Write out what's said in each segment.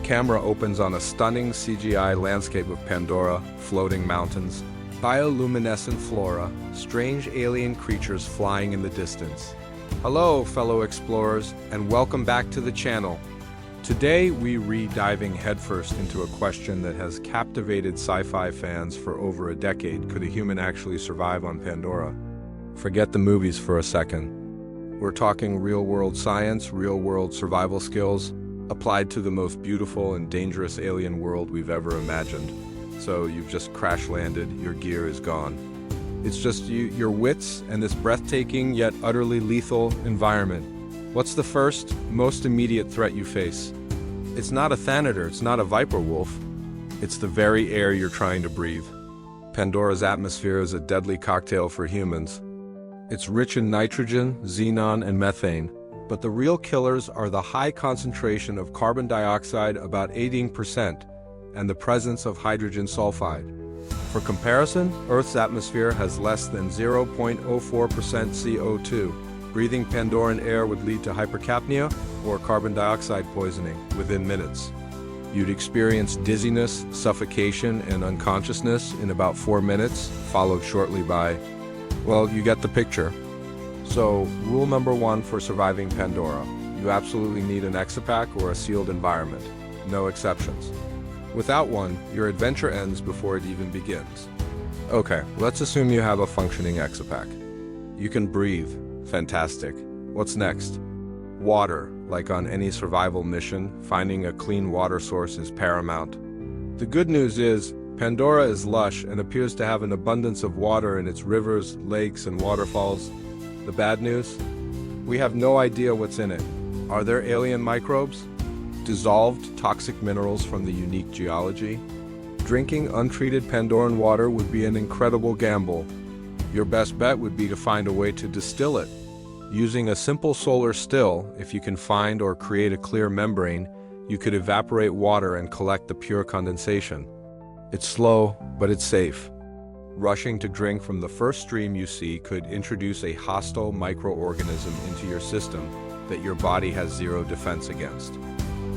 camera opens on a stunning CGI landscape of Pandora, floating mountains, bioluminescent flora, strange alien creatures flying in the distance. Hello, fellow explorers, and welcome back to the channel. Today, we're diving headfirst into a question that has captivated sci-fi fans for over a decade. Could a human actually survive on Pandora? Forget the movies for a second. We're talking real-world science, real-world survival skills, applied to the most beautiful and dangerous alien world we've ever imagined. So you've just crash-landed, your gear is gone. It's just you, your wits, and this breathtaking yet utterly lethal environment. What's the first, most immediate threat you face? It's not a Thanator, it's not a Viper Wolf. It's the very air you're trying to breathe. Pandora's atmosphere is a deadly cocktail for humans. It's rich in nitrogen, xenon, and methane. But the real killers are the high concentration of carbon dioxide, about 18%, and the presence of hydrogen sulfide. For comparison, Earth's atmosphere has less than 0.04% CO2. Breathing Pandoran air would lead to hypercapnia or carbon dioxide poisoning within minutes. You'd experience dizziness, suffocation, and unconsciousness in about 4 minutes, followed shortly by, well, you get the picture. So, rule number 1 for surviving Pandora: you absolutely need an exopack or a sealed environment. No exceptions. Without one, your adventure ends before it even begins. Okay, let's assume you have a functioning exopack. You can breathe. Fantastic. What's next? Water. Like on any survival mission, finding a clean water source is paramount. The good news is, Pandora is lush and appears to have an abundance of water in its rivers, lakes, and waterfalls. The bad news? We have no idea what's in it. Are there alien microbes? Dissolved toxic minerals from the unique geology? Drinking untreated Pandoran water would be an incredible gamble. Your best bet would be to find a way to distill it. Using a simple solar still, if you can find or create a clear membrane, you could evaporate water and collect the pure condensation. It's slow, but it's safe. Rushing to drink from the first stream you see could introduce a hostile microorganism into your system that your body has zero defense against.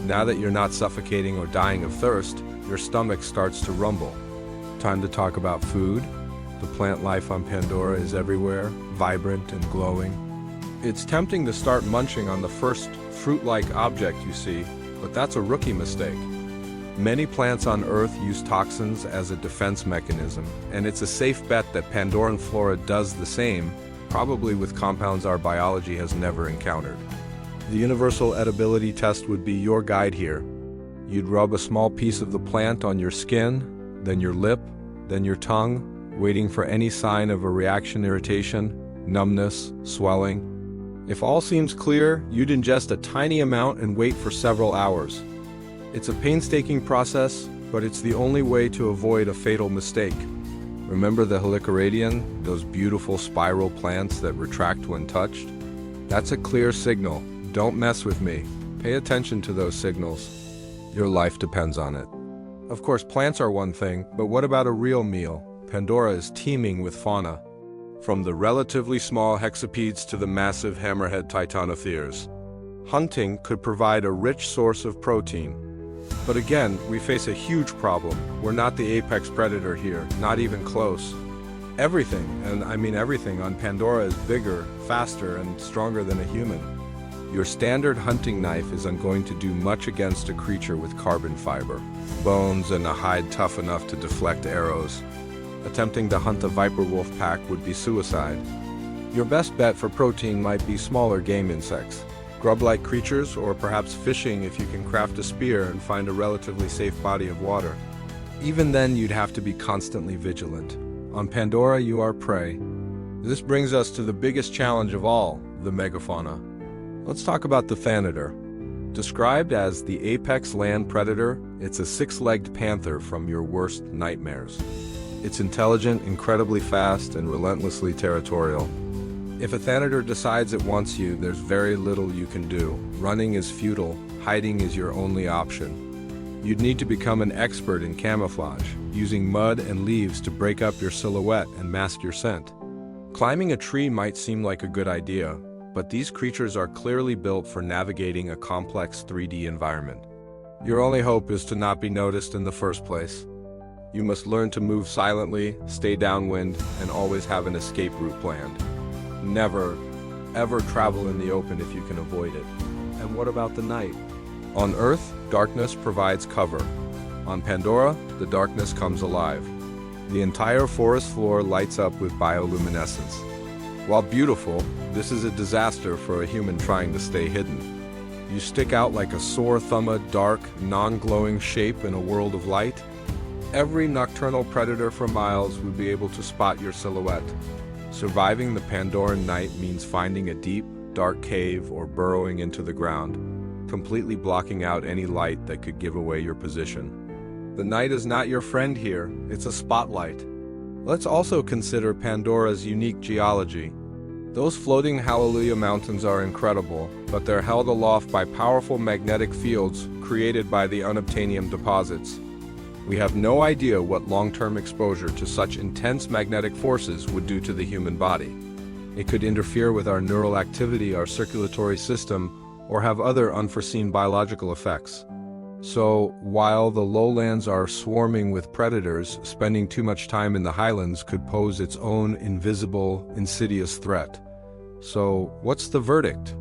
Now that you're not suffocating or dying of thirst, your stomach starts to rumble. Time to talk about food. The plant life on Pandora is everywhere, vibrant and glowing. It's tempting to start munching on the first fruit-like object you see, but that's a rookie mistake. Many plants on Earth use toxins as a defense mechanism, and it's a safe bet that Pandoran flora does the same, probably with compounds our biology has never encountered. The universal edibility test would be your guide here. You'd rub a small piece of the plant on your skin, then your lip, then your tongue, waiting for any sign of a reaction: irritation, numbness, swelling. If all seems clear, you'd ingest a tiny amount and wait for several hours. It's a painstaking process, but it's the only way to avoid a fatal mistake. Remember the helichoradion, those beautiful spiral plants that retract when touched? That's a clear signal. Don't mess with me. Pay attention to those signals. Your life depends on it. Of course, plants are one thing, but what about a real meal? Pandora is teeming with fauna, from the relatively small hexapods to the massive hammerhead titanotheres. Hunting could provide a rich source of protein. But again, we face a huge problem. We're not the apex predator here, not even close. Everything, and I mean everything, on Pandora is bigger, faster, and stronger than a human. Your standard hunting knife isn't going to do much against a creature with carbon fiber, bones, and a hide tough enough to deflect arrows. Attempting to hunt a Viper Wolf pack would be suicide. Your best bet for protein might be smaller game insects, grub-like creatures, or perhaps fishing if you can craft a spear and find a relatively safe body of water. Even then, you'd have to be constantly vigilant. On Pandora, you are prey. This brings us to the biggest challenge of all, the megafauna. Let's talk about the Thanator. Described as the apex land predator, it's a 6-legged panther from your worst nightmares. It's intelligent, incredibly fast, and relentlessly territorial. If a Thanator decides it wants you, there's very little you can do. Running is futile, hiding is your only option. You'd need to become an expert in camouflage, using mud and leaves to break up your silhouette and mask your scent. Climbing a tree might seem like a good idea, but these creatures are clearly built for navigating a complex 3D environment. Your only hope is to not be noticed in the first place. You must learn to move silently, stay downwind, and always have an escape route planned. Never, ever travel in the open if you can avoid it. And what about the night? On Earth, darkness provides cover. On Pandora, the darkness comes alive. The entire forest floor lights up with bioluminescence. While beautiful, this is a disaster for a human trying to stay hidden. You stick out like a sore thumb, a dark, non-glowing shape in a world of light. Every nocturnal predator for miles would be able to spot your silhouette. Surviving the Pandoran night means finding a deep, dark cave or burrowing into the ground, completely blocking out any light that could give away your position. The night is not your friend here, it's a spotlight. Let's also consider Pandora's unique geology. Those floating Hallelujah Mountains are incredible, but they're held aloft by powerful magnetic fields created by the unobtainium deposits. We have no idea what long-term exposure to such intense magnetic forces would do to the human body. It could interfere with our neural activity, our circulatory system, or have other unforeseen biological effects. So, while the lowlands are swarming with predators, spending too much time in the highlands could pose its own invisible, insidious threat. So, what's the verdict?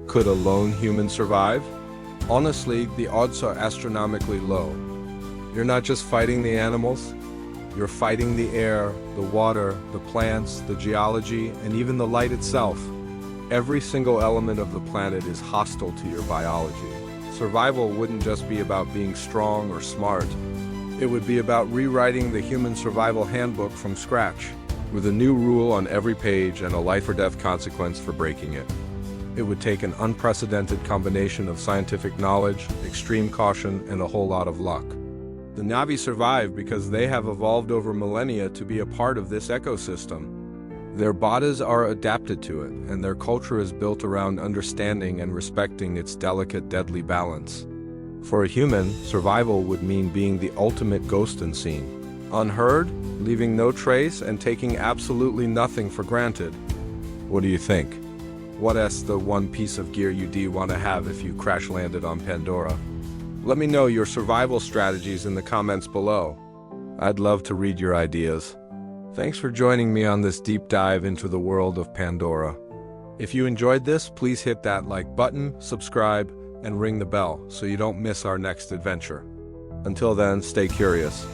Could a lone human survive? Honestly, the odds are astronomically low. You're not just fighting the animals, you're fighting the air, the water, the plants, the geology, and even the light itself. Every single element of the planet is hostile to your biology. Survival wouldn't just be about being strong or smart. It would be about rewriting the human survival handbook from scratch, with a new rule on every page and a life-or-death consequence for breaking it. It would take an unprecedented combination of scientific knowledge, extreme caution, and a whole lot of luck. The Navi survive because they have evolved over millennia to be a part of this ecosystem. Their bodies are adapted to it, and their culture is built around understanding and respecting its delicate, deadly balance. For a human, survival would mean being the ultimate ghost in scene. Unheard, leaving no trace, and taking absolutely nothing for granted. What do you think? What is the one piece of gear you'd want to have if you crash-landed on Pandora? Let me know your survival strategies in the comments below. I'd love to read your ideas. Thanks for joining me on this deep dive into the world of Pandora. If you enjoyed this, please hit that like button, subscribe, and ring the bell so you don't miss our next adventure. Until then, stay curious.